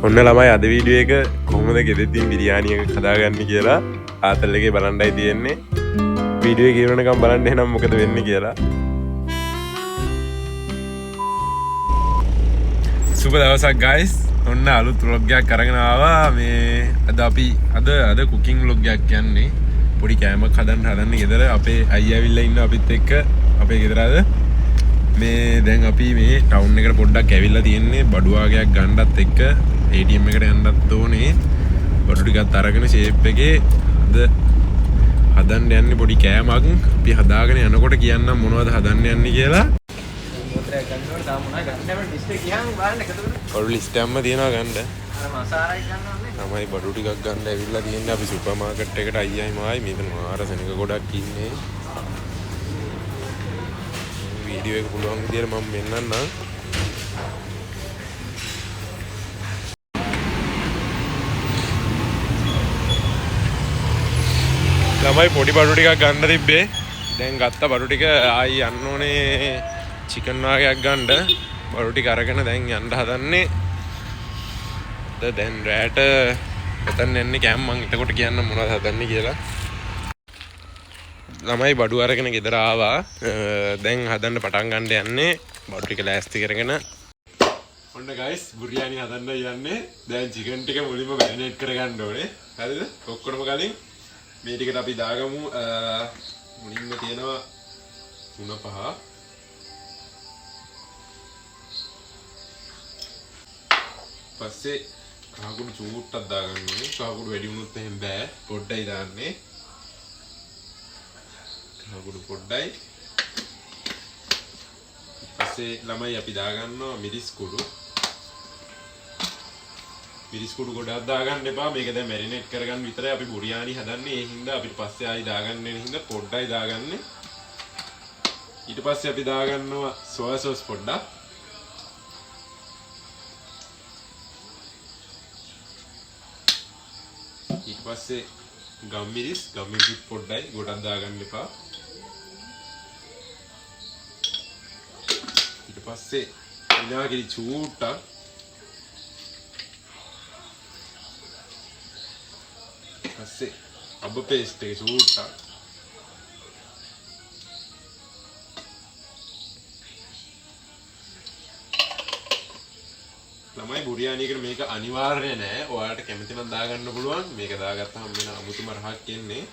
ඔන්න ළමයි අද වීඩියෝ එක කොහොමද ගෙදරදී බිරියානි එක හදාගන්නේ කියලා ආතල් එකේ බලන්නයි තියෙන්නේ. වීඩියෝ එක ඉවරනකම් බලන්න එහෙනම් මොකද වෙන්නේ කියලා. සුබ දවසක් guys. ඔන්න අලුත් vlog එකක් අරගෙන ආවා. මේ අද අපි අද cooking vlog එකක් යන්නේ. පොඩි කෑමක් හදන්න ගෙදර අපේ අයියා ඇවිල්ලා ඉන්න අපිත් එක්ක අපේ ගෙදර අද මේ දැන් අපි මේ ටවුන් එකට පොඩ්ඩක් ඇවිල්ලා තියෙන්නේ බඩු වාගයක් ගන්නත් එක්ක ATM එකට යන්නත් ඕනේ බඩු ටිකක් අරගෙන ෂේප් එකේ අද හදන්න යන්නේ පොඩි කෑමක් අපි හදාගෙන යනකොට කියන්නම් මොනවද හදන්න යන්නේ කියලා මොතරයක් ගන්නවට තාම මොනවා ගන්න බෑ ලිස්ට් එක කියන් බලන්න එකතුට ඔය ලිස්ට් එකම තියනවා ගන්න අර මසාරයි ගන්නවන්නේ තමයි බඩු ටිකක් ගන්න ඇවිල්ලා තියෙන්නේ අපි සුපර් මාකට් එකට අයියයි මායි මෙතන මාර සෙනඟ ගොඩක් ඉන්නේ වීඩියෝ එක පුළුවන් විදියට මම මෙන්නන්නම් ළමයි පොඩි බඩු ටිකක් ගන්න තිබ්බේ දැන් ගත්ත බඩු ටික ආයි යන්න ඕනේ චිකන් වාගයක් ගන්න බඩු ටික අරගෙන දැන් යන්න හදන්නේ දැන් රැට එතන එන්නේ කෑම මං එතකොට කියන්න මොනවද හදන්නේ කියලා ළමයි බඩු අරගෙන ගෙදර ආවා දැන් හදන්න පටන් ගන්න යන්නේ බඩු ටික ලෑස්ති කරගෙන ඔන්න guys බුරියානි හදන්න යන්නේ දැන් චිකන් ටික මුලින්ම මැරිනේට් කරගන්න ඕනේ හරිද ඔක්කොම කලින් මේ ටිකට අපි දාගමු මුලින්ම තියෙනවා තුන පහ පස්සේ කහකුඩු චූට්ටක් දාගන්න ඕනේ කහකුඩු වැඩි වුණොත් එහෙම බෑ පොඩ්ඩයි දාන්නේ කහකුඩු පොඩ්ඩයි පස්සේ ළමයි අපි දාගන්නවා මිරිස් කුඩු ගොඩක් දාගන්න එපා මේක දැන් මැරිනේට් කරගන්න විතරයි අපි බුරියානි හදන්නේ ඒ හින්දා අපිට පස්සේ ආයි දාගන්න වෙන හින්දා පොඩ්ඩයි දාගන්නේ ඊට පස්සේ අපි දාගන්නවා සෝයා සෝස් පොඩ්ඩක් ඊට පස්සේ ගම්මිරිස් පොඩ්ඩයි ගොඩක් දාගන්න එපා ඊට පස්සේ විනාගිරි චූට්ටක් පස්සේ අබ පේස්ට් එක චූට්ටක් ළමයි බුරියානි එකට මේක අනිවාර්ය නෑ ඔයාලට කැමති නම් දාගන්න පුළුවන් මේක දාගත්තාම වෙන අමුතුම රහක් එන්නේ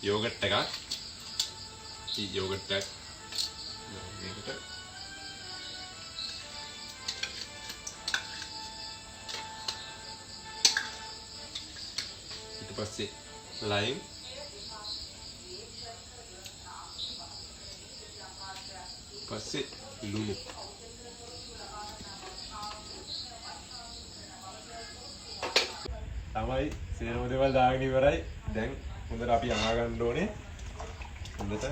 යෝගට් එකක් මේකට ඊට පස්සේ ලයිම් පස්සේ ලුණු තමයි සේරම දේවල් දාගෙන ඉවරයි දැන් හොඳට අපි අනා ගන්න ඕනේ හොඳට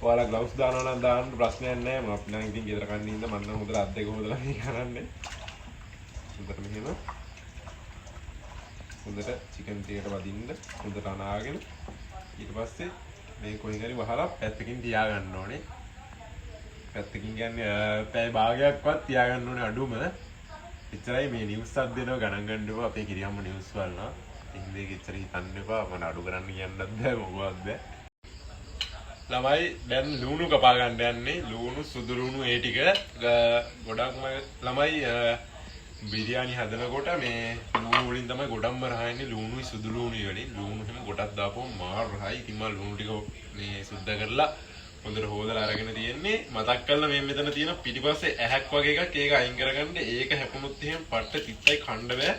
ඔයාලා ග්ලව්ස් දානවා නම් දාන්න ප්‍රශ්නයක් නැහැ මම අපි නම් ඉතින් ගෙදර කන්නේ ඉඳ මම නම් හොඳට අත් දෙක හොදලා මේ කරන්නේ හොඳට මෙහෙම හොඳට චිකන් ටිකට වදින්න හොඳට අනාගෙන ඊට පස්සේ මේ කොහෙන් හරි වහලා පැත්තකින් තියාගන්න ඕනේ පැත්තකින් කියන්නේ පැය භාගයක්වත් තියාගන්න ඕනේ අඩුම එච්චරයි මේ නිවුස් එකක් දෙනවා ගණන් ගන්න එපා අපේ කිරියම්ම නිවුස් වලනවා ඉතින් මේක එච්චර හිතන්න එපා මම අඩු කරන්න කියන්නත් බෑ මොකවත් බෑ ළමයි දැන් ලුණු කපා ගන්න යන්නේ ලුණු සුදු ලුණු ඒ ටික ගොඩක්ම ළමයි බිරියානි හදනකොට මේ ලුණු වලින් තමයි ගොඩක්ම රහන්නේ ලුණුයි සුදු ලුණුයි වලින් ලුණු හැම ගොඩක් දාපුවම මාර රහයි ඉතින් මම ලුණු ටික මේ සුද්ධ කරලා හොඳට හොදලා අරගෙන තියෙන්නේ මතක් කරලා මේ මෙතන තියෙන පිටිපස්සේ ඇහැක් වගේ එකක් ඒක අයින් කරගන්න ඒක හැපුණොත් එහෙම පට්ට තිත්තයි කන්න බෑ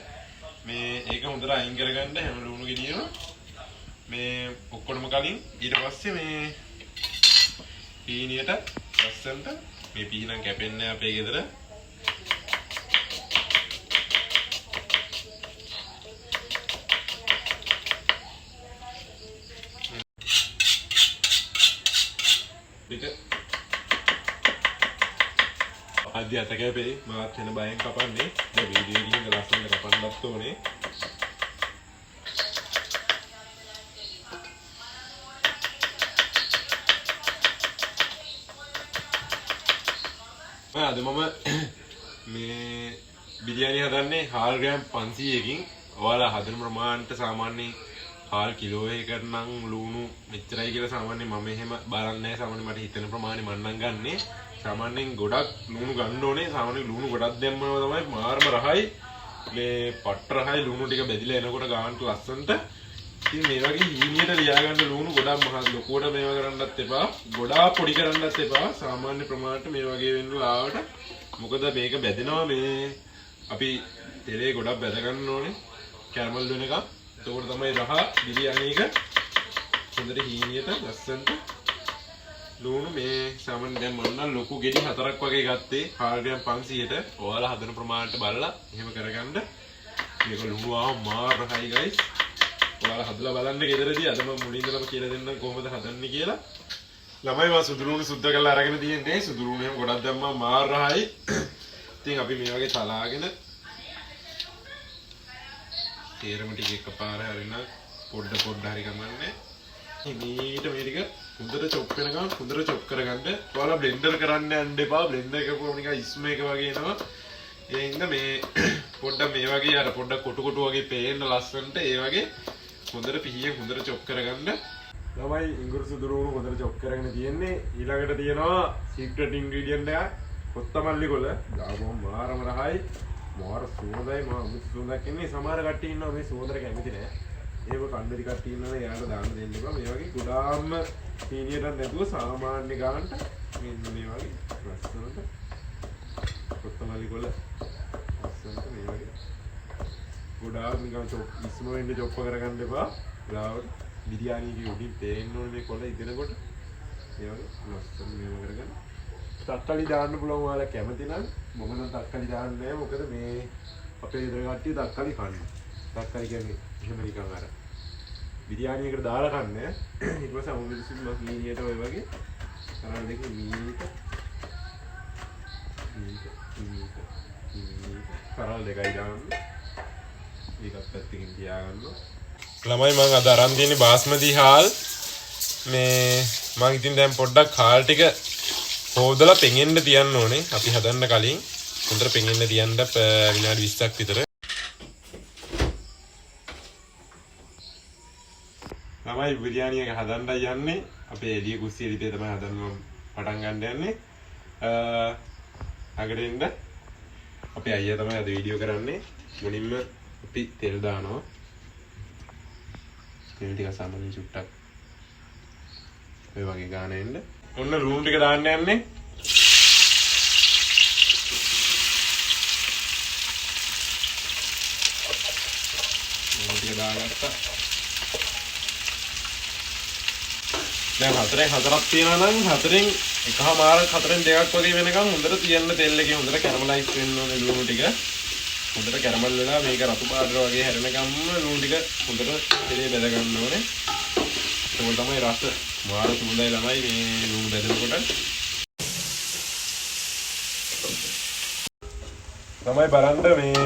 මේ ඒක හොඳට අයින් කරගන්න හැම ලුණු ගෙඩියම මේ ඔක්කොම කලින් ඊට පස්සේ මේ පීනියට ලස්සනට මේ පීනන් කැපෙන්නේ අපේ ගෙදර ආදී අත කැපේ මාත් වෙන බයෙන් කපන්නේ දැන් වීඩියෝ එකකින් ලස්සනට කපන්නත් ඕනේ අද මම මේ බිරියානි හදන්නේ හාල් ග්‍රෑම් 500කින්. ඔයාලා හදන ප්‍රමාණයට සාමාන්‍යයෙන් හාල් කිලෝ එකකට නම් ලුණු මෙච්චරයි කියලා සාමාන්‍යයෙන් මම එහෙම බලන්නේ නැහැ. සාමාන්‍යයෙන් මට හිතෙන ප්‍රමාණය මම නම් ගන්නෙ. සාමාන්‍යයෙන් ගොඩක් ලුණු ගන්න ඕනේ. සාමාන්‍යයෙන් ලුණු ගොඩක් දැම්මම තමයි මාරම රහයි. මේ පට්ට රහයි ලුණු ටික බෙදිලා එනකොට ගානට ලස්සනට. ඉතින් මේ වගේ හීනියට ලියාගන්න ලුණු ගොඩක් මහ ලොකුවට මේවා කරන්නත් එපා. ගොඩාක් පොඩි කරන්නත් එපා. සාමාන්‍ය ප්‍රමාණයට මේ වගේ වෙන්න ලාවට. මොකද මේක බෙදෙනවා මේ අපි තෙලේ ගොඩක් බෙද ගන්න ඕනේ. කැරමල් වෙනකම්. එතකොට තමයි රහ බිරියානි එක හොඳට හීනියට ලස්සනට ලුණු මේ සාමාන්‍ය දැන් මම නම් ලොකු ගෙඩි 4ක් වගේ ගත්තේ 400ට. ඔයාලා හදන ප්‍රමාණයට බලලා එහෙම කරගන්න. මේක ලුණු මාර රහයි ගයිස්. ඔයාලා හදලා බලන්න ගෙදරදී අද මම මුලින් ඉඳලම කියලා දෙන්නම් කොහොමද හදන්නේ කියලා. ළමයි මම සුදු ලුණු සුද්ධ කරලා අරගෙන තියෙන්නේ. සුදු ලුණු එහෙම ගොඩක් දැම්මම මාර රහයි. ඉතින් අපි මේ වගේ තලාගෙන තේරම ටික එකපාර හරින පොඩ හරි ගමන්නේ. මේට මේ ටික හොඳට චොප් වෙනකම් හොඳට චොප් කරගන්න. ඔයාලා බ්ලෙන්ඩර් කරන්න යන්න එපා. බ්ලෙන්ඩර් කරපුවම නිකන් ඉස්ම එක වගේ එනවා. ඒ හින්දා මේ පොඩ්ඩක් මේ වගේ අර පොඩ්ඩක් කොටු වගේ පේන්න ලස්සනට ඒ වගේ හොඳට පිහියෙන් හොඳට චොප් කරගන්න. ළමයි ඉඟුරු සුදු ලුණු හොඳට චොප් කරගෙන තියෙන්නේ. ඊළඟට තියෙනවා සීක්‍රට් ඉන්ග්‍රීඩියන්ට් එක කොත්තමල්ලි කොළ. දාපුවම මාරම රහයි. මාර සුවඳයි මුතු සුවඳක් එන්නේ. සමහර කට්ටිය ඉන්නවා මේ සුවඳට කැමති නෑ. ඒව කන්නදි කට්ටිය ඉන්නවා එයාට දාන්න දෙන්න එපා. මේ වගේ ගොඩාක්ම සීනියට නැතුව සාමාන්‍ය ගානට මෙන්න මේ වගේ ලස්සනට කොත්තමල්ලි කොළ ලස්සනට මේ වගේ ගොඩාක් නිකන් චොප් ඉස්ම වෙන්න චොප් කරගන්න එපා. ගාවට බිරියානියේ උඩින් තේන්න ඕනේ මේ කොළ ඉදෙනකොට. ඒ වගේ ලස්සන මේව කරගන්න. තක්කලි දාන්න පුළුවන් ඔයාලා කැමති නම්. මම නම් තක්කලි දාන්නේ නැහැ. මොකද මේ අපේ ගෙදර කට්ටිය තක්කලි කන්නේ. තක්කලි කියන්නේ එහෙම නිකන් අර බිරියානි එකට දාලා කන්නේ. ඊට පස්සේ අමුතු සිල් මීනියට ඔය වගේ කරන් දෙකේ මීනියට කරල් දෙකයි දාන්න. ඒකත් පැත්තකින් තියාගන්න. ළමයි මම අද අරන් තියෙන්නේ බාස්මති හාල්. මේ මම ඉතින් දැන් පොඩ්ඩක් හාල් ටික හොදලා පෙඟෙන්න තියන්න ඕනේ. අපි හදන්න කලින් හොඳට පෙඟෙන්න තියන්න විනාඩි 20ක් විතර. ළමයි බිරියානි එක හදන්න යන්නේ. අපේ එළිය කුස්සිය ලිපේ තමයි හදන්න පටන් ගන්න යන්නේ. අගට එන්න අපේ අයියා තමයි අද වීඩියෝ කරන්නේ. මුලින්ම අපි තෙල් දානවා. තෙල් ටික සාමාන්‍ය චුට්ටක් ඔය වගේ ගාන එන්න. ඔන්න ලුණු ටික දාන්න යන්නේ. ලුණු ටික දාගත්තා. දැන් 4න් 4ක් තියනවා නම් 4න් එකමාරක් 4න් 2ක් වගේ වෙනකන් හොඳට තියන්න තෙල් එකේ හොඳට කැරමලයිස් වෙන්න ඕනේ ලුණු ටික. හොඳට කැරමල් වෙලා මේක රතු පාට වගේ හැරෙනකම්ම ලුණු ටික හොඳට තෙලේ බැද ගන්න ඕනේ. ඒක තමයි රස. මාර සුවඳයි ළමයි මේ ලුණු බැදෙනකොට. තමයි බලන්න මේ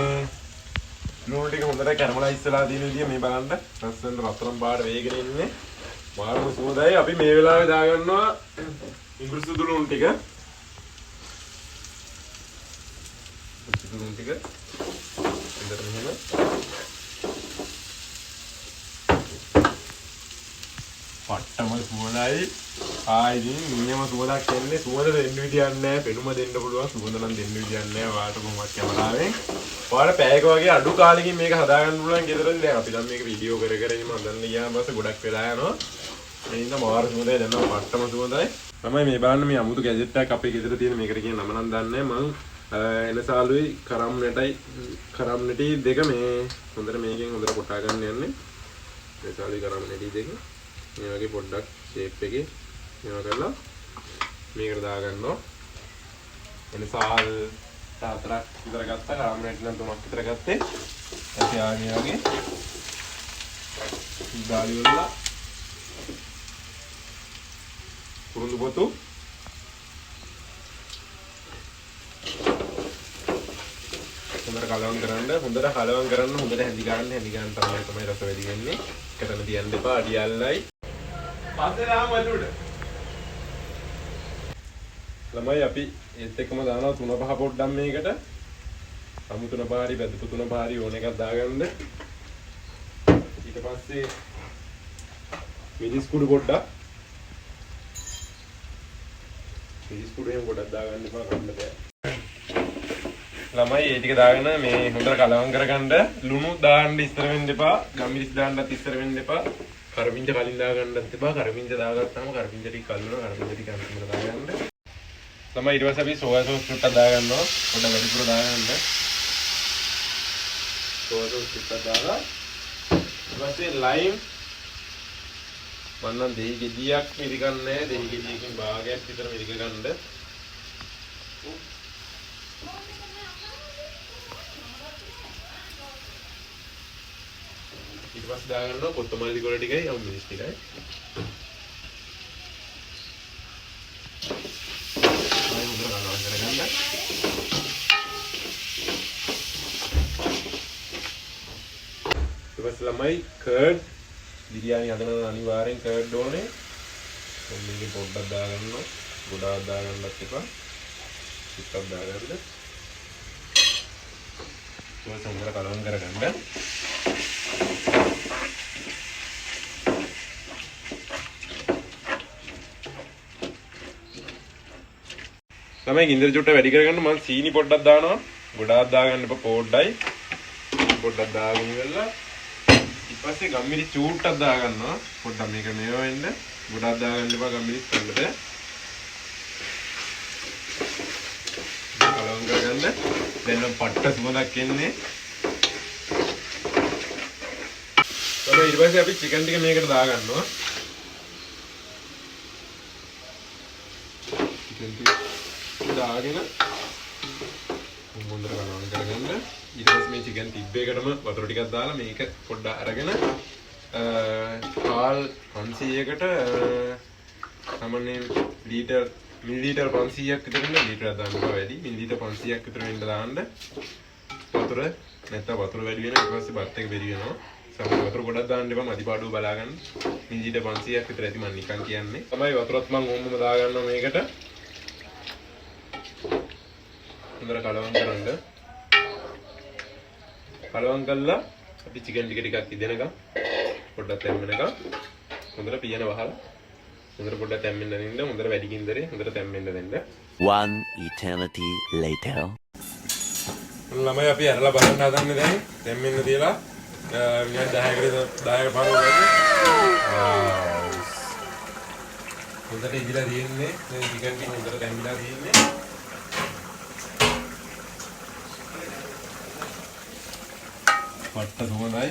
ලුණු ටික හොඳට කැරමලයිස් වෙලා තියෙන විදිය මේ බලන්න. ලස්සන රත්තරන් පාට වේගෙන ඉන්නේ. මාරම සුවඳයි. අපි මේ වෙලාවේ දාගන්නවා ඉඟුරු සුදු ලුණු ටික. සුදු ලුණු ටික හොඳට මෙහෙම පට්ටම සුවඳයි. ආයිදින් නියම සුවඳක් එන්නේ. සුවඳ දෙන්න විදියක් නැහැ. පෙනුම දෙන්න පුළුවන්. සුවඳ නම් දෙන්න විදියක් නැහැ. වාට කොහොමවත් කැමරාවෙන්. ඔයාලා පැයක වගේ අඩු කාලෙකින් මේක හදාගන්න පුළුවන් ගෙදරදී. දැන් අපි දැන් මේක වීඩියෝ කර ඉන්න හදන්න ගියාම පස්සේ ගොඩක් වෙලා යනවා. ඒ හින්දා මාර සුවඳයි දැන් පට්ටම සුවඳයි. තමයි මේ බලන්න මේ අමුතු ගැජට් එකක් අපේ ගෙදර තියෙන. මේකට කියන නම නම් දන්නේ නැහැ. මම එනසාලුයි කරම් නැටි දෙක මේ හොඳට මේකෙන් හොඳට කොටා ගන්න යන්නේ. එනසාලුයි කරම් නැටි දෙක මේ වගේ පොඩ්ඩක් ෂේප් එකේ මේවා කරලා මේකට දා ගන්නවා. එනසාල් 4ක් විතර ගත්තා. කරම් නැටි නම් 3ක් විතර ගත්තේ. ඊට ආන්නේ වගේ දාලි වල පුරුදු පොතු හොඳට කලවම් කරන්න හොඳට හැඳි ගන්න තමයි රස වැඩි වෙන්නේ. එකටම තියන්න එපා. අඩියල්ලයි පස්සේ දාමු ඇතුළට. ළමයි අපි ඒත් එක්කම දානවා 3-5 පොඩ්ඩක් මේකට. අමු තුන පාරි බැදපු තුන පාරි ඕන එකක් දාගන්න. ඊට පස්සේ මිරිස් කුඩු පොඩ්ඩක් මිරිස් කුඩු එහෙම පොඩ්ඩක් දාගන්න එපා කන්න බෑ. ළමයි ඒ ටික දාගෙන මේ හොඳට කලවම් කරගන්න. ලුණු දාන්න ඉස්සර වෙන්න එපා. ගම්මිරිස් දාන්නත් ඉස්සර වෙන්න එපා. කරපිංච කලින් දාගන්නත් එපා. කරපිංච දාගත්තාම කරපිංච ටික කල් වෙනවා. කරපිංච ටික අන්තිමට දාගන්න. ළමයි ඊට පස්සේ අපි සෝයා සෝස් ටිකක් දාගන්නවා. පොඩ්ඩක් වැඩිපුර දාගන්න. සෝයා සෝස් ටිකක් දාලා ඊට පස්සේ ලයිම් මන්නම් දෙහි ගෙඩියක් මිරිකන්නේ. දෙහි ගෙඩියකින් භාගයක් විතර මිරික ගන්න. ඊට පස්සේ දාගන්නවා කොත්තමල්ලි කොළ ටිකයි යම් මිරිස් ටිකයි. ඊට පස්සේ ළමයි කර්ඩ් බිරියානි හදන අනිවාර්යෙන් කර්ඩ් ඕනේ. මේකේ පොඩ්ඩක් දාගන්නවා. ගොඩාක් දාගන්නත් එපා. ටිකක් දාගන්න. ඒක සම්මත කලවම් කරගන්න. තමයි ගින්දර චුට්ට වැඩි කරගන්න මම සීනි පොඩ්ඩක් දානවා. ගොඩාක් දාගන්න එපා පොඩ්ඩයි. පොඩ්ඩක් දාගෙන ඉවරලා ඊට පස්සේ ගම්මිරිස් චූට්ටක් දාගන්නවා. පොඩ්ඩක් මේක මේව වෙන්න. ගොඩාක් දාගන්න එපා ගම්මිරිස් කන්නට. කලවම් කරගන්න. දැන් නම් පට්ට සුවඳක් එන්නේ. තමයි ඊට පස්සේ අපි චිකන් ටික මේකට දාගන්නවා. චිකන් ටික දාගෙන හොඳට කලවම් කරගන්න. ඊට පස්සේ මේ චිකන් ටිබ් එකටම වතුර ටිකක් දාලා මේක පොඩ්ඩක් අරගෙන කාල් 500කට සාමාන්‍ය ලීටර් මිලිලීටර් 500ක් විතර ඉන්න ලීටරයක් දාන්න වැඩි මිලිලීටර් 500ක් විතර වෙන්න දාන්න වතුර නැත්නම් වතුර වැඩි වෙන ඊට පස්සේ බත් එක බෙරි වෙනවා. සමහර වතුර ගොඩක් දාන්න එපා මදි පාඩුව බලාගන්න. මිලිලීටර් 500ක් විතර ඇති මම නිකන් කියන්නේ. තමයි වතුරත් මම ඕමම දාගන්නවා මේකට. හොඳට කලවම් කරන්න. කලවම් කළා අපි චිකන් ටිකක් ඉදෙනකම් පොඩ්ඩක් තැම්මෙනකම් හොඳට පියන වහලා හොඳට පොඩ්ඩක් තැම්මෙන්න දෙන්න. හොඳට වැඩි ගින්දරේ හොඳට තැම්මෙන්න දෙන්න. One eternity later. ළමයි අපි අරලා බලන්න හදන්නේ දැන් තැම්මෙන්න තියලා විනාඩි 10කට 10ක පාර වගේ හොඳට ඉදිලා තියෙන්නේ. මේ චිකන් ටික හොඳට තැම්බිලා තියෙන්නේ. පට්ට සුවඳයි.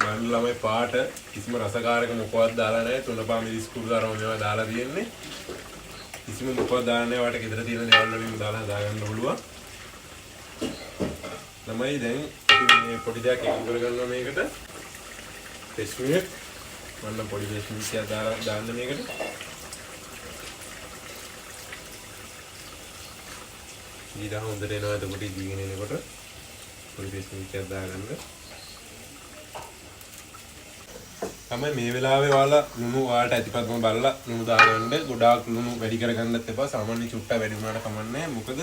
ගන්න ළමයි පාට කිසිම රසකාරක මොකවත් දාලා නැහැ. තුනපා මිරිස් කුඩු තරම මේවා දාලා තියෙන්නේ. කිසිම මොකවත් දාන්නේ නැහැ. වට ගෙදර තියෙන දේවල් වලින් දාලා දාගන්න පුළුවන්. ළමයි දැන් අපි මේ පොඩි දෙයක් එකතු කරගන්නවා මේකට. පෙස්මියක් මන්න පොඩි පෙස්මියක් දාලා දාන්න මේකට. ඊට හොඳට එනවා එතකොට ඉදීගෙන එනකොට පොඩි පෙස්මියක් දාගන්න. තමයි මේ වෙලාවේ ඔයාලා ලුණු ඔයාලට ඇතිපත්ම බලලා ලුණු දාගන්න. ගොඩාක් ලුණු වැඩි කරගන්නත් එපා. සාමාන්‍ය චුට්ට වැඩි වුණාට කමන්නේ. මොකද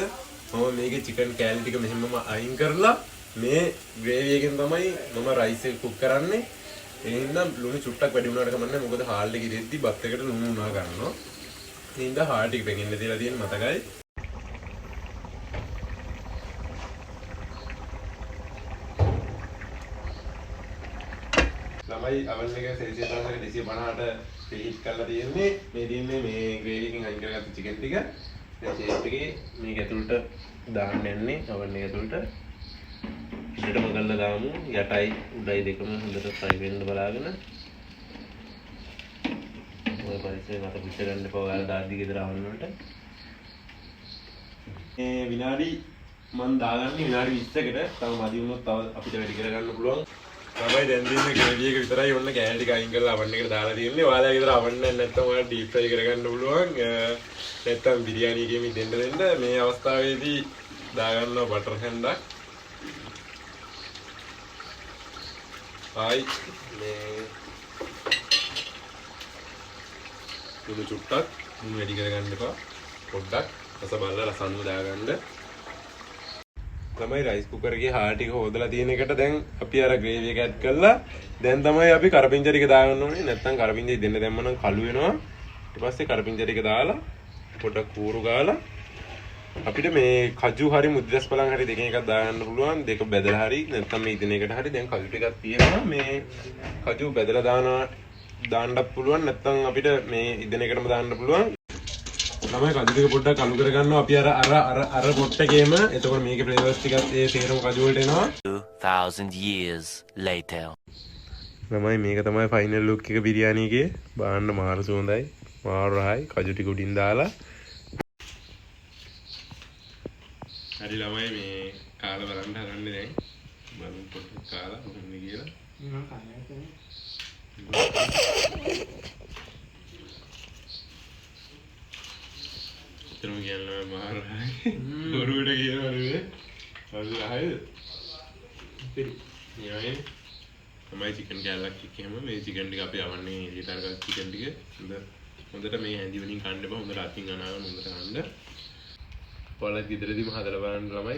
මම මේකේ චිකන් කෑලි ටික මෙහෙමම අයින් කරලා මේ ග්‍රේවි එකෙන් තමයි මම රයිස් එක කුක් කරන්නේ. ඒ හින්දා ලුණු චුට්ටක් වැඩි වුණාට කමන්නේ. මොකද හාල් එක ඉරෙද්දි බත් එකට ලුණු උනා ගන්නවා. ඒ හින්දා හාල් ටික පෙකින්න තියලා තියෙන මතකයි. ළමයි අවල් එක සෙල්සියස් 250ට ප්‍රීහීට් කරලා තියෙන්නේ. මේ තියෙන්නේ මේ ග්‍රේවි එකෙන් අයින් කරගත්ත චිකන් ටික. දැන් ෂේප් එකේ මේක ඇතුළට දාන්න යන්නේ අවල් එක ඇතුළට. ඉතින්ම ගල්ලා දාමු. යටයි උඩයි දෙකම හොඳට ෆ්‍රයි වෙන්න බලාගෙන. ඔය පරිස්සමෙන් අත පිට ගන්න එපා. ඔයාලා දාද්දි ගෙදර ආවන්න වලට. මේ විනාඩි මම දාගන්නේ විනාඩි 20කට. තව මදි වුණොත් තව අපිට වැඩි කරගන්න පුළුවන්. තමයි දැන් දින්නේ ග්‍රේවි එක විතරයි ඔන්න කෑලි ටික අයින් කරලා අවන් එකට දාලා තියෙන්නේ. ඔයාලා ගෙදර අවන් නැත්නම් ඔයාලා ඩීප් ෆ්‍රයි කරගන්න පුළුවන්. නැත්නම් බිරියානි එකෙම දෙන්න. මේ අවස්ථාවේදී දාගන්නවා බටර් හැන්ඩක්. ආයි මේ ලුණු චුට්ටක් වැඩි කරගන්න එපා. පොඩ්ඩක් රස බලලා ලසන්න දාගන්න. තමයි රයිස් කුකර් එකේ හාල් ටික හොදලා තියෙන එකට දැන් අපි අර ග්‍රේවි එක ඇඩ් කරලා දැන් තමයි අපි කරපිංචා ටික දාගන්න ඕනේ. නැත්නම් කරපිංචා දෙන්න දැම්ම නම් කළු වෙනවා. ඊට පස්සේ කරපිංචා ටික දාලා පොඩ්ඩක් කූරු ගාලා අපිට මේ කජු හරි මුද්දස් පලං හරි දෙකෙන් එකක් දාගන්න පුළුවන්. දෙක බෙදලා හරි නැත්නම් මේ ඉදින එකට හරි දැන් කජු ටිකක් තියෙනවා. මේ කජු බෙදලා දාන්නත් පුළුවන්. නැත්නම් අපිට මේ ඉදින එකටම දාන්න පුළුවන්. තමයි කජු ටික පොඩ්ඩක් අලු කරගන්නවා අපි අර පොට් එකේම. එතකොට මේකේ ෆ්ලේවර්ස් ටිකත් ඒ තේරම කජු වලට එනවා. 2000 years later. තමයි මේක තමයි ෆයිනල් ලුක් එක බිරියානි එකේ. බාන්න මාර සුවඳයි. මාර රහයි. කජු ටික උඩින් දාලා. හරි ළමයි මේ කාලා බලන්න හදන්නේ දැන්. බලමු පොඩ්ඩක් කාලා කොහොමද කියලා. මම කන්නේ නැහැ. terus gila marah, baru udah gila nih, masih lahir, ya ini, हमारे चिकन क्या अलग चिकन है, मैं चिकन टिक्का पे आवन नहीं ये तार का चिकन टिक्का, उधर तो मैं हैंडी बनी कांडे पर उधर आती गाना है उधर कांडे, पॉलिश की तरह दी महादरा बारन lamai,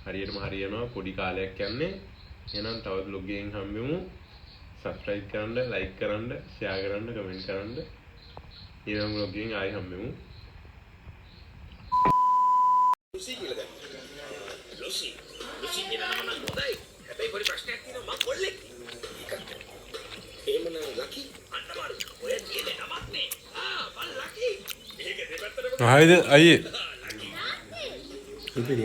हरियर ना कोडी काले क्या ने, है ना ताऊ लोग गेंग हम भी हूँ, सब्सक्राइब करना, लाइक करना, शेयर करना, कमेंट करना, ये हम लोग गेंग आए हम भी हूँ Lucy කියලා දැන්. Lucy කියන නම නම් හොඳයි. හැබැයි පොඩි ප්‍රශ්නයක් තියෙනවා මම කොල්ලෙක්. ඒකත්. එහෙමනම් ලකි අන්නමාරු. ඔය කියන නමක් නේ. මම ලකි. මේක දෙපැත්තටම. හයිද අයියේ. ඉතින්